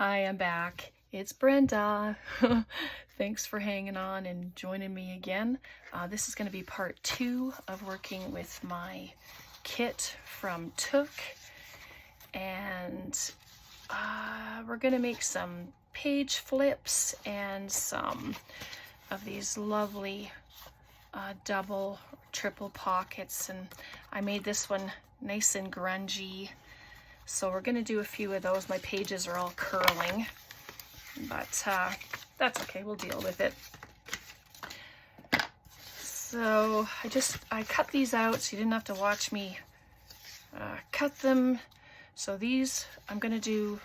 Hi, I'm back. It's Brenda. Thanks for hanging on and joining me again. This is going to be part 2 of working with my kit from TUCKS, and we're going to make some page flips and some of these lovely double, triple pockets, and I made this one nice and grungy. So we're going to do a few of those. My pages are all curling, but that's okay. We'll deal with it. So I cut these out so you didn't have to watch me cut them. So these, I'm going to do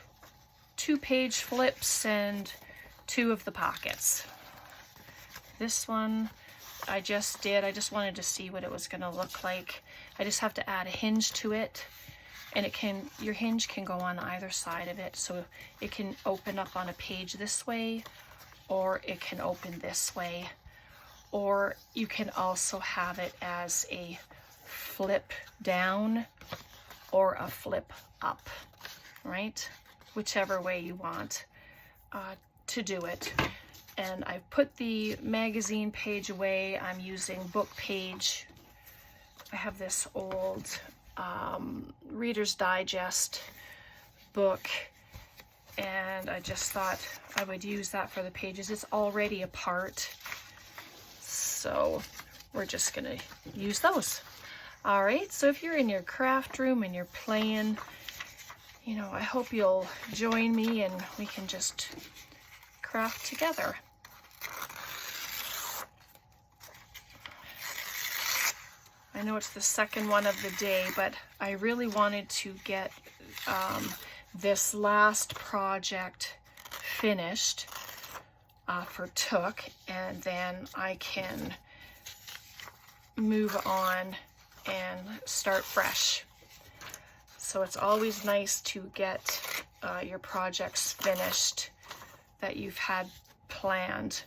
2 page flips and 2 of the pockets. This one I just wanted to see what it was going to look like. I just have to add a hinge to it. And your hinge can go on either side of it, so it can open up on a page this way, or it can open this way, or you can also have it as a flip down or a flip up, right? Whichever way you want to do it. And I've put the magazine page away. I'm using book page. I have this old Reader's Digest book, and I just thought I would use that for the pages. It's already apart, so we're just gonna use those. All right, so if you're in your craft room and you're playing, you know, I hope you'll join me and we can just craft together. I know it's the second one of the day, but I really wanted to get this last project finished for TUCKS, and then I can move on and start fresh. So it's always nice to get your projects finished that you've had planned,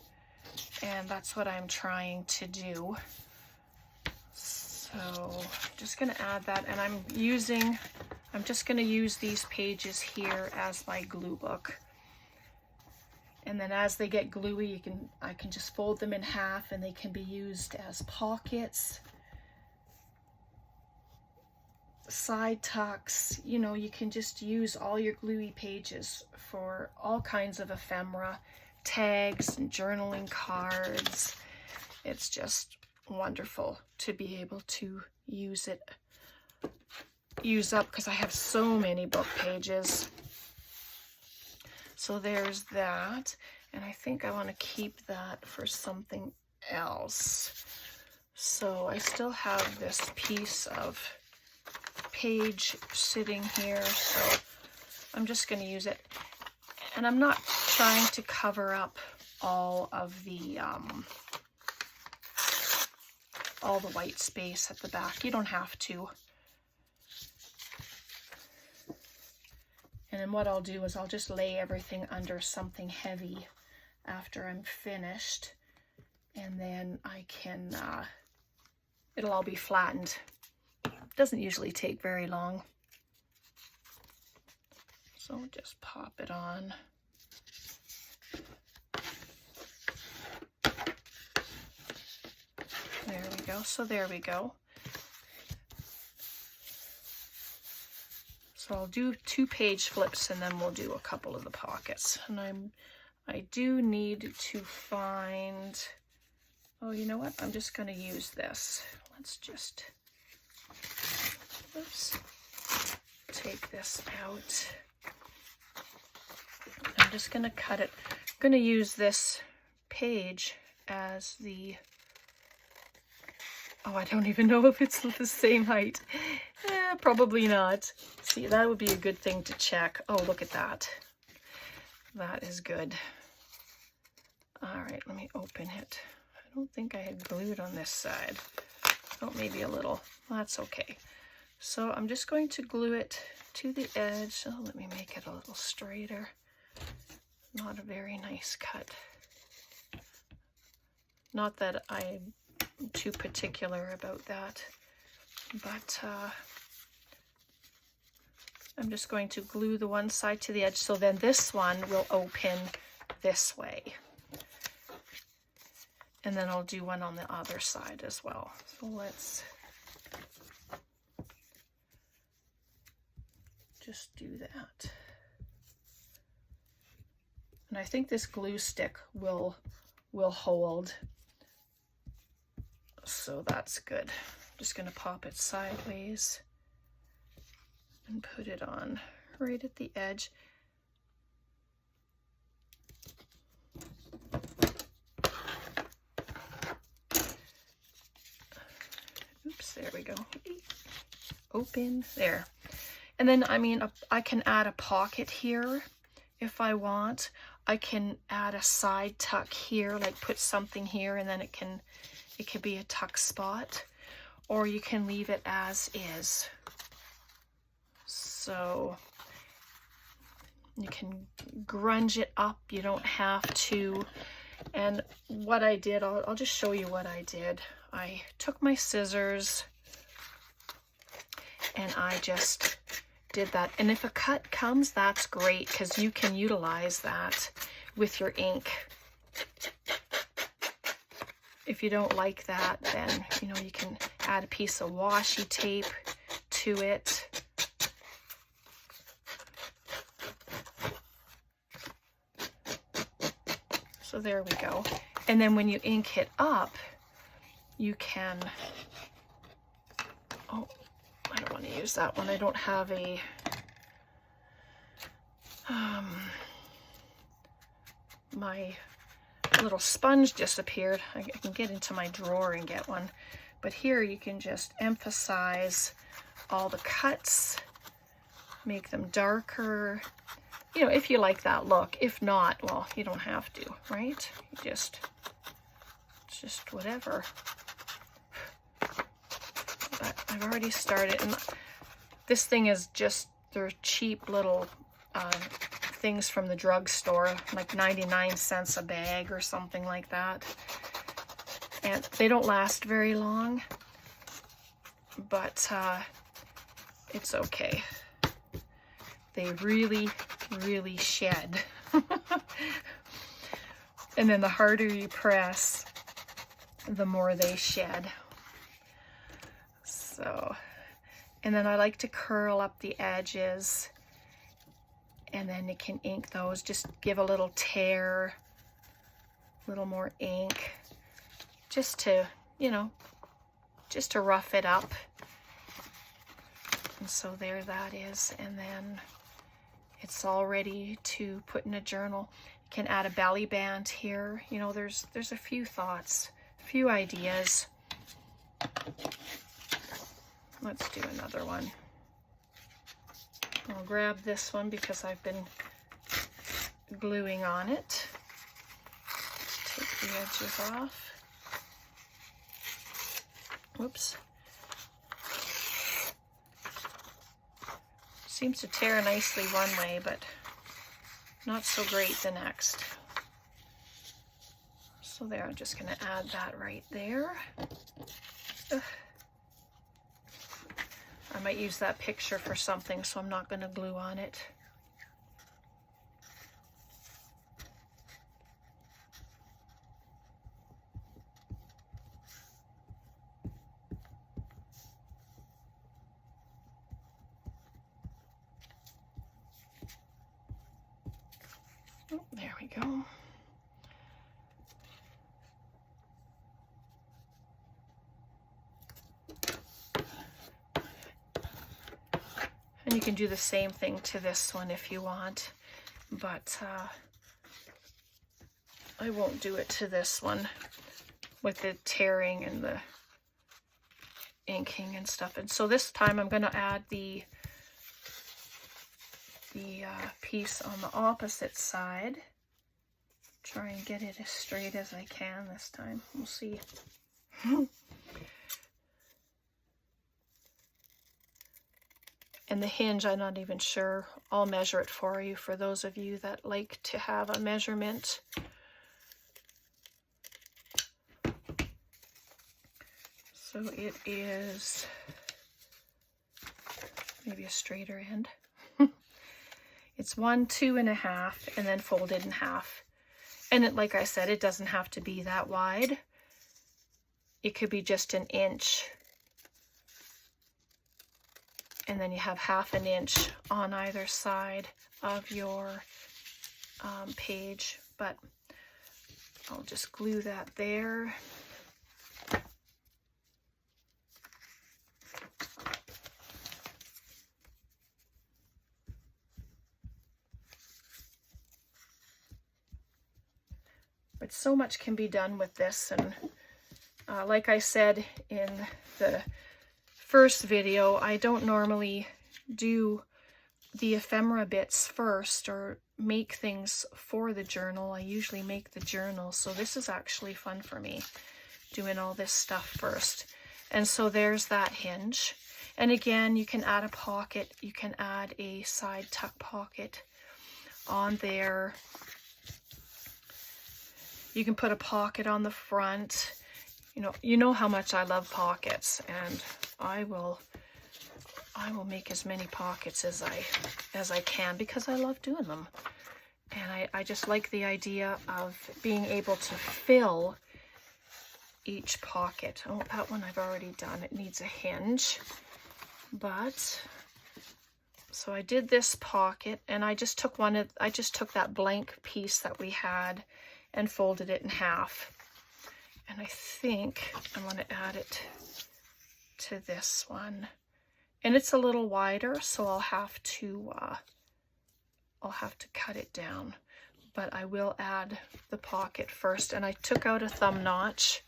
and that's what I'm trying to do. So I'm just going to add that, and I'm just going to use these pages here as my glue book. And then as they get gluey, I can just fold them in half, and they can be used as pockets, side tucks. You know, you can just use all your gluey pages for all kinds of ephemera, tags, and journaling cards. It's just wonderful to be able to use up, because I have so many book pages. So there's that, and I think I want to keep that for something else. So I still have this piece of page sitting here, so I'm just going to use it. And I'm not trying to cover up all the white space at the back. You don't have to. And then what I'll do is I'll just lay everything under something heavy after I'm finished, and then I can, it'll all be flattened. Doesn't usually take very long. So just pop it on. There we go. So there we go. So I'll do 2 page flips, and then we'll do a couple of the pockets. And I do need to find, oh, you know what? I'm just going to use this. Let's just, oops, take this out. I'm just going to cut it. I'm going to use this page as the, oh, I don't even know if it's the same height. Probably not. See, that would be a good thing to check. Oh, look at that. That is good. All right, let me open it. I don't think I had glued on this side. Oh, maybe a little. That's okay. So I'm just going to glue it to the edge. Oh, let me make it a little straighter. Not a very nice cut. Not that I'm too particular about that, but I'm just going to glue the one side to the edge, so then this one will open this way. And then I'll do one on the other side as well. So let's just do that. And I think this glue stick will hold. So that's good. I'm just going to pop it sideways and put it on right at the edge. Oops, there we go. Open there. And then, I mean, I can add a pocket here if I want. I can add a side tuck here, like put something here, and then it could be a tuck spot, or you can leave it as is. So you can grunge it up, you don't have to. And what I did, I'll just show you what I did. I took my scissors and I just did that. And if a cut comes, that's great, because you can utilize that with your ink. If you don't like that, then, you know, you can add a piece of washi tape to it. So there we go. And then when you ink it up, you can, oh, I don't want to use that one. I don't have a, my little sponge disappeared. I can get into my drawer and get one. But here you can just emphasize all the cuts, make them darker, you know, if you like that look. If not, well, you don't have to, right? You just, it's just whatever. But I've already started, and this thing is just, they're cheap little things from the drugstore, like 99 cents a bag or something like that. And they don't last very long, but it's okay. They really, really shed. And then the harder you press, the more they shed. So, and then I like to curl up the edges, and then you can ink those. Just give a little tear, a little more ink, just to, you know, just to rough it up. And so there that is. And then it's all ready to put in a journal. You can add a belly band here. You know, there's a few thoughts, a few ideas. Let's do another one. I'll grab this one because I've been gluing on it. Take the edges off. Whoops. Seems to tear nicely one way, but not so great the next. So there, I'm just going to add that right there. Ugh. I might use that picture for something, so I'm not going to glue on it. Oh, there we go. And you can do the same thing to this one if you want, but I won't do it to this one with the tearing and the inking and stuff. And so this time I'm going to add the piece on the opposite side. Try and get it as straight as I can this time. We'll see. And the hinge, I'm not even sure. I'll measure it for you, for those of you that like to have a measurement. So it is maybe a straighter end. It's 1, 2.5, and then folded in half. And it, like I said, it doesn't have to be that wide. It could be just an inch. And then you have 1/2 inch on either side of your page. But I'll just glue that there. But so much can be done with this, and like I said in the first video, I don't normally do the ephemera bits first or make things for the journal. I usually make the journal, so this is actually fun for me, doing all this stuff first. And so there's that hinge. And again, you can add a pocket, you can add a side tuck pocket on there. You can put a pocket on the front. You know how much I love pockets, and I will make as many pockets as I can because I love doing them. And I just like the idea of being able to fill each pocket. Oh, that one I've already done. It needs a hinge. But so I did this pocket, and I just took that blank piece that we had and folded it in half. And I think I want to add it to this one. And it's a little wider, so I'll have to cut it down. But I will add the pocket first. And I took out a thumb notch.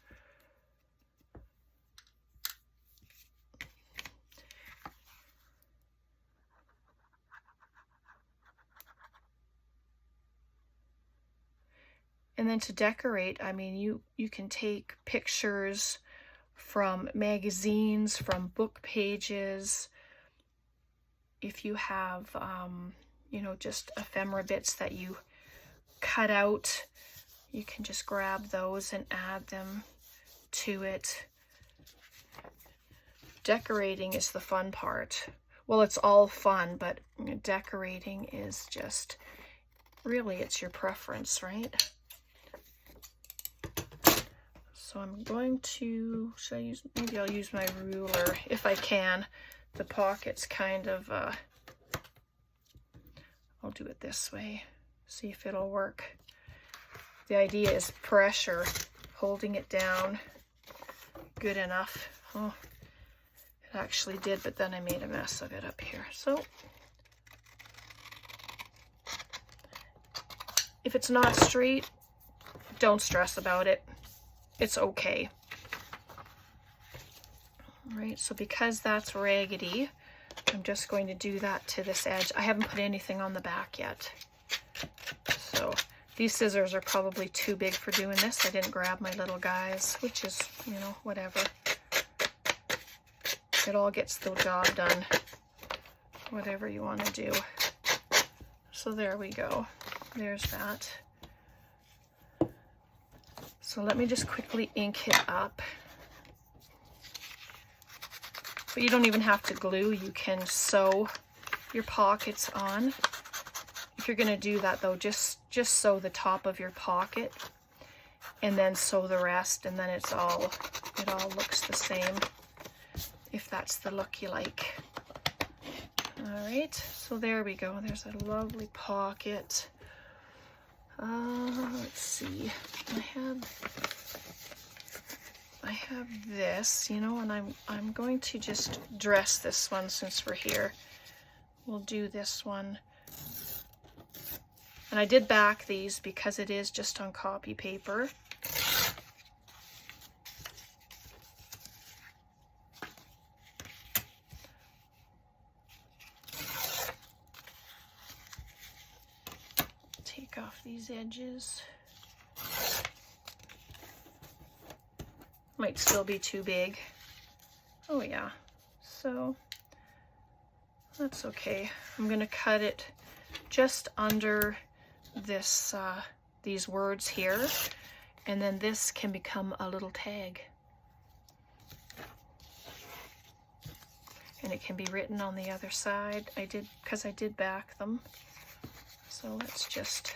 And then to decorate, I mean, you can take pictures from magazines, from book pages. If you have, you know, just ephemera bits that you cut out, you can just grab those and add them to it. Decorating is the fun part. Well, it's all fun, but decorating is just, really, it's your preference, right? So I'm going to, maybe I'll use my ruler if I can. The pocket's kind of, I'll do it this way, see if it'll work. The idea is pressure, holding it down good enough. Oh, it actually did, but then I made a mess of it up here. So if it's not straight, don't stress about it. It's okay. All right, so because that's raggedy, I'm just going to do that to this edge. I haven't put anything on the back yet. So these scissors are probably too big for doing this. I didn't grab my little guys, which is, you know, whatever. It all gets the job done, whatever you want to do. So there we go. There's that. So let me just quickly ink it up. But you don't even have to glue. You can sew your pockets on. If you're going to do that though, just sew the top of your pocket and then sew the rest, and then it all looks the same, if that's the look you like. All right, so there we go. There's a lovely pocket. Let's see. I have this, you know, and I'm going to just dress this one since we're here. We'll do this one. And I did back these because it is just on copy paper. Take off these edges. Might still be too big. Oh yeah, so that's okay. I'm gonna cut it just under this these words here, and then this can become a little tag, and it can be written on the other side. Because I did back them. So let's just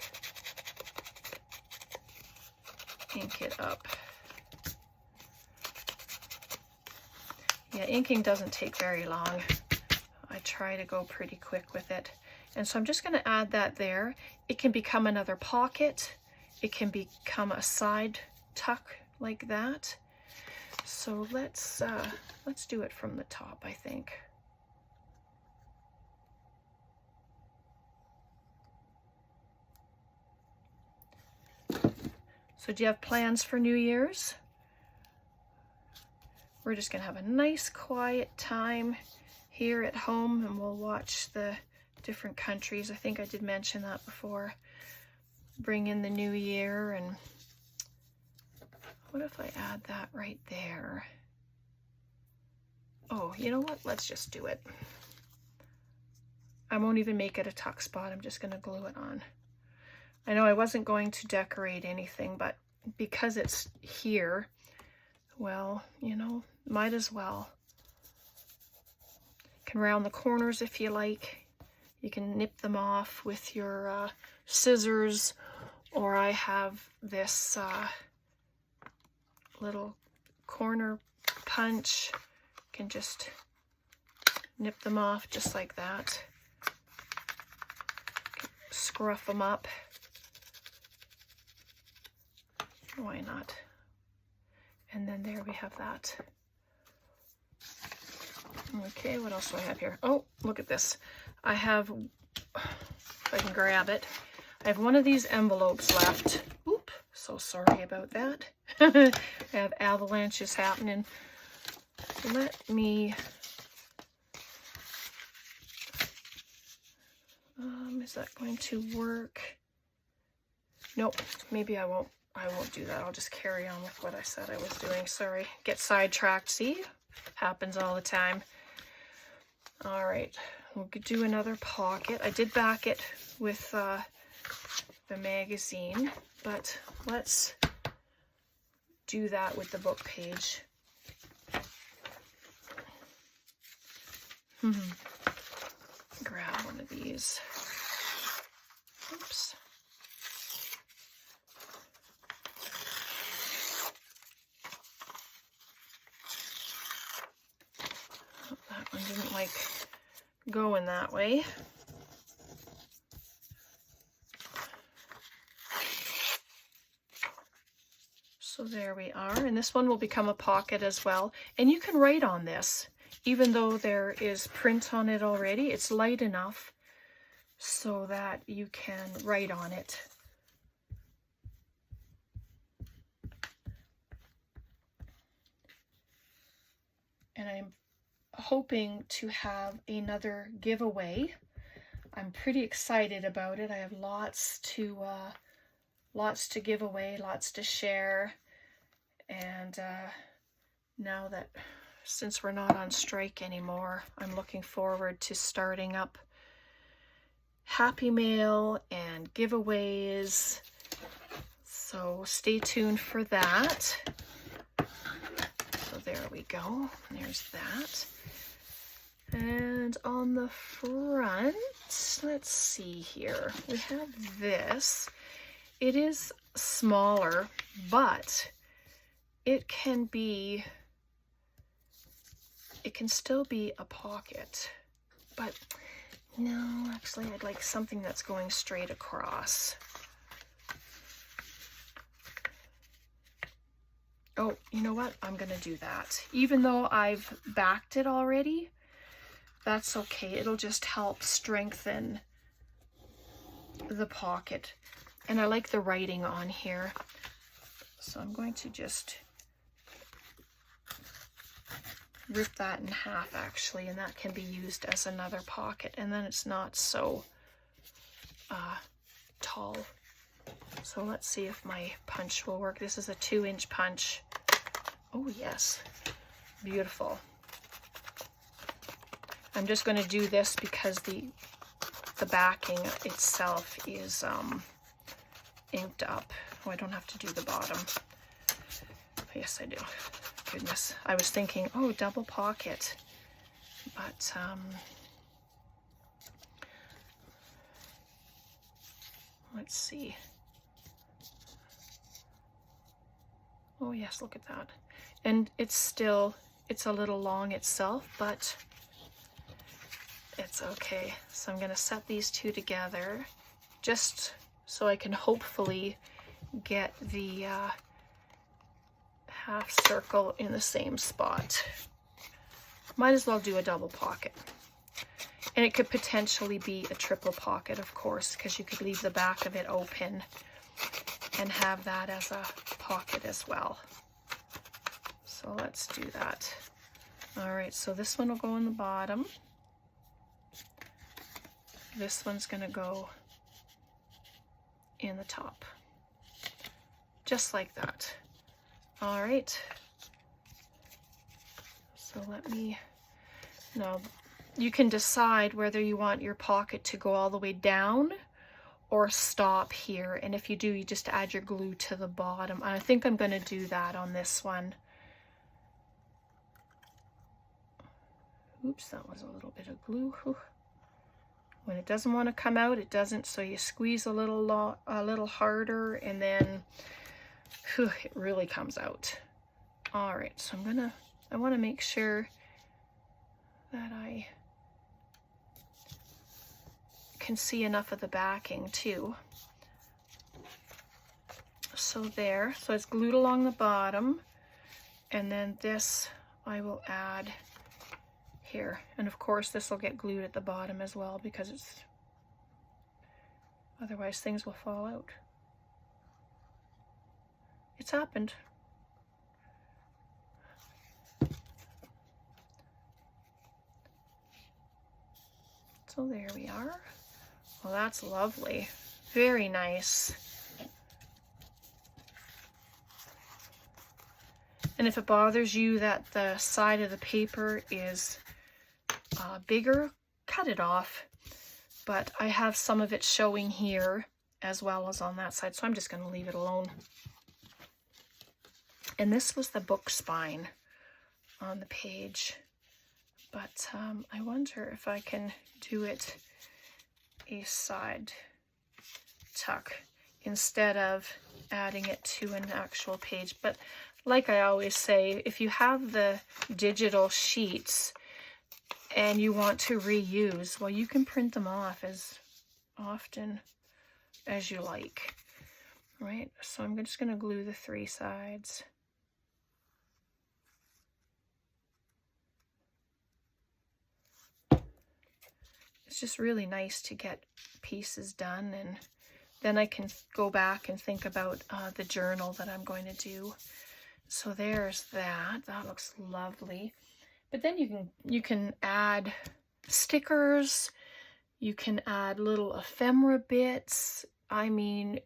ink it up. Yeah, inking doesn't take very long. I try to go pretty quick with it. And so I'm just going to add that there. It can become another pocket. It can become a side tuck like that. So let's do it from the top, I think. So do you have plans for New Year's? We're just gonna have a nice quiet time here at home, and we'll watch the different countries. I think I did mention that before. Bring in the new year, and what if I add that right there? Oh, you know what? Let's just do it. I won't even make it a tuck spot. I'm just gonna glue it on. I know I wasn't going to decorate anything, but because it's here, well, you know, might as well. You can round the corners if you like. You can nip them off with your scissors, or I have this little corner punch. You can just nip them off just like that. Scruff them up. Why not? And then there we have that. Okay, what else do I have here? Oh, look at this. I have, if I can grab it, I have one of these envelopes left. Oop, so sorry about that. I have avalanches happening. Let me, is that going to work? Nope, maybe I won't do that. I'll just carry on with what I said I was doing. Sorry, get sidetracked. See, happens all the time. All right, we'll do another pocket. I did back it with the magazine, but let's do that with the book page. Grab one of these. Oops. Oh, that one didn't like going that way. So there we are, and this one will become a pocket as well. And you can write on this, even though there is print on it already. It's light enough so that you can write on it. And I'm hoping to have another giveaway. I'm pretty excited about it. I have lots to give away, lots to share. And now that, since we're not on strike anymore, I'm looking forward to starting up Happy Mail and giveaways. So stay tuned for that. So there we go. There's that. And on the front, let's see here. We have this. It is smaller, but it can still be a pocket. But no, actually I'd like something that's going straight across. Oh, you know what? I'm gonna do that. Even though I've backed it already, that's okay. It'll just help strengthen the pocket. And I like the writing on here. So I'm going to just rip that in half actually, and that can be used as another pocket, and then it's not so tall. So let's see if my punch will work. This is a 2-inch punch. Oh yes, beautiful. I'm just going to do this because the backing itself is inked up. Oh, I don't have to do the bottom. Yes, I do. Goodness, I was thinking, oh, double pocket, but Let's see. Oh yes, look at that. And it's a little long itself, but it's okay. So I'm gonna set these two together just so I can hopefully get the half circle in the same spot. Might as well do a double pocket. And it could potentially be a triple pocket, of course, because you could leave the back of it open and have that as a pocket as well. So let's do that. All right, so this one will go in the bottom. This one's gonna go in the top, just like that. All right, so let me, now you can decide whether you want your pocket to go all the way down or stop here, and if you do, you just add your glue to the bottom. I think I'm going to do that on this one. Oops, that was a little bit of glue. When it doesn't want to come out, it doesn't, so you squeeze a little harder, and then it really comes out. All right, so I want to make sure that I can see enough of the backing too. So there, so it's glued along the bottom, and then this I will add here, and of course this will get glued at the bottom as well, because otherwise things will fall out. It's happened. So there we are. Well, that's lovely. Very nice. And if it bothers you that the side of the paper is bigger, cut it off. But I have some of it showing here as well as on that side, so I'm just going to leave it alone. And this was the book spine on the page. But I wonder if I can do it a side tuck instead of adding it to an actual page. But like I always say, if you have the digital sheets and you want to reuse, well, you can print them off as often as you like, right? So I'm just going to glue the 3 sides. It's just really nice to get pieces done, and then I can go back and think about the journal that I'm going to do. So there's that. That looks lovely. But then you can add stickers. You can add little ephemera bits. I mean,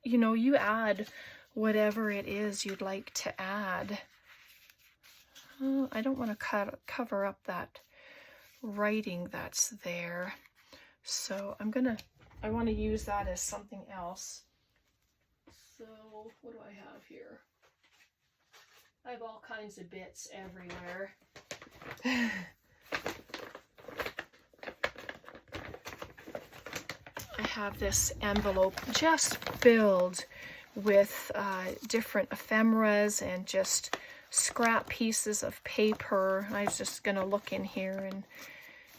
you know, you add whatever it is you'd like to add. I don't want to cover up that writing that's there, so I want to use that as something else. So what do I have here? I have all kinds of bits everywhere. I have this envelope just filled with different ephemeras and just scrap pieces of paper. I was just going to look in here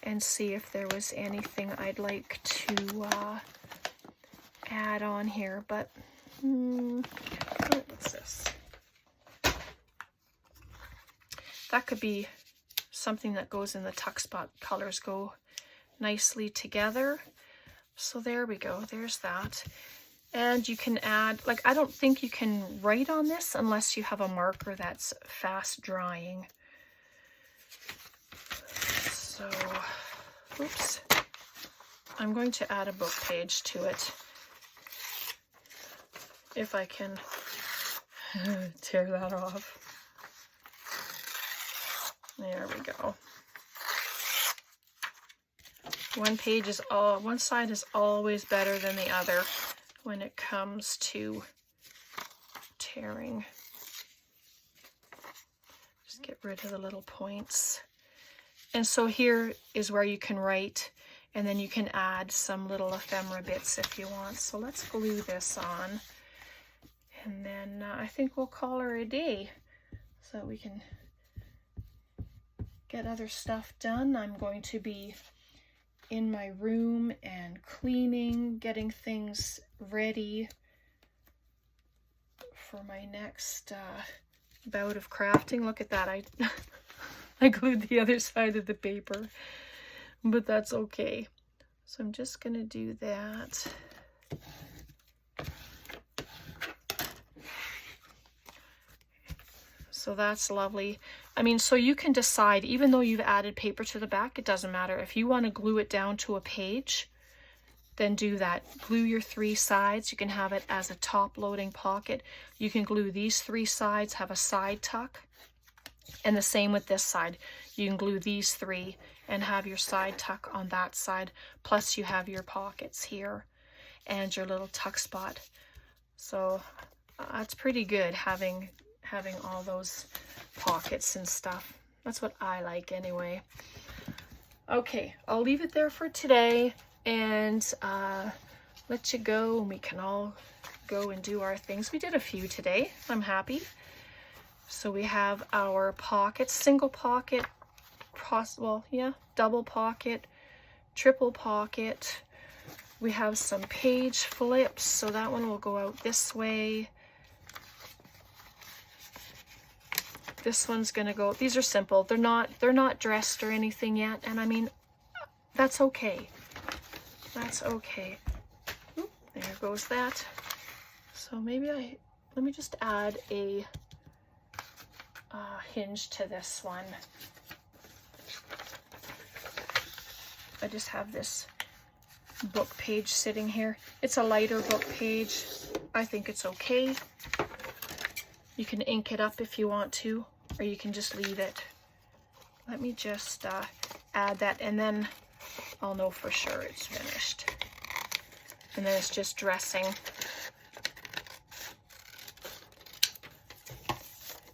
and see if there was anything I'd like to add on here, but what's this? That could be something that goes in the tuck spot. Colors go nicely together. So there we go, there's that. And you can add, like, I don't think you can write on this unless you have a marker that's fast drying. So, oops. I'm going to add a book page to it. If I can tear that off. There we go. One side is always better than the other when it comes to tearing. Just get rid of the little points. And so here is where you can write, And then you can add some little ephemera bits if you want. So let's glue this on. And then I think we'll call her a day so that we can get other stuff done. I'm going to be in my room and cleaning, getting things ready for my next bout of crafting. Look at that. I glued the other side of the paper, but that's okay. So I'm just going to do that. So that's lovely. I mean, so you can decide, even though you've added paper to the back, it doesn't matter. If you want to glue it down to a page, then do that. Glue your 3 sides. You can have it as a top loading pocket. You can glue these 3 sides, have a side tuck. And the same with this side. You can glue these 3 and have your side tuck on that side. Plus you have your pockets here and your little tuck spot. So that's pretty good having all those pockets and stuff. That's what I like anyway. Okay, I'll leave it there for today and let you go, and we can all go and do our things. We did a few today. I'm happy. So we have our pockets, single pocket, well, yeah, double pocket, triple pocket. We have some page flips, so that one will go out this way. This one's gonna go, these are simple. They're not dressed or anything yet, and I mean, that's okay. That's okay. Oop, there goes that. So maybe let me just add a hinge to this one. I just have this book page sitting here. It's a lighter book page. I think it's okay. You can ink it up if you want to, or you can just leave it. Let me just add that, and then I'll know for sure it's finished. And then it's just dressing.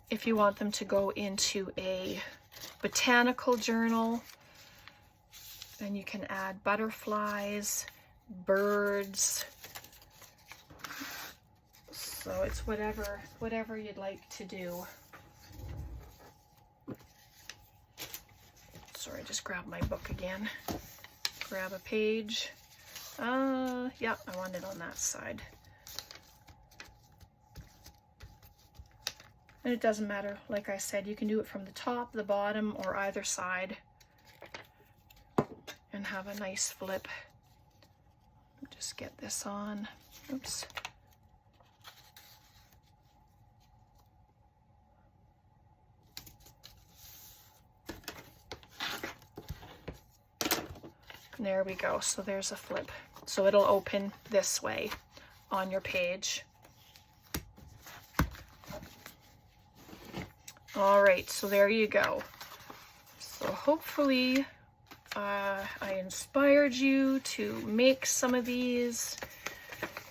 If you want them to go into a botanical journal, then you can add butterflies, birds. So it's whatever you'd like to do. Sorry, just grab my book again. Grab a page. Yeah, I want it on that side. And it doesn't matter, like I said, you can do it from the top, the bottom, or either side. And have a nice flip. Just get this on. Oops. There we go. So there's a flip. So it'll open this way on your page. All right, so there you go. So hopefully I inspired you to make some of these.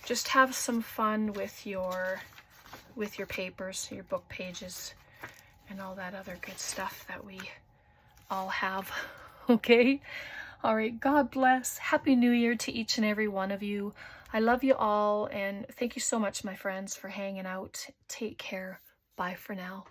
Just have some fun with your papers, your book pages, and all that other good stuff that we all have. Okay? All right, God bless. Happy New Year to each and every one of you. I love you all, and thank you so much, my friends, for hanging out. Take care. Bye for now.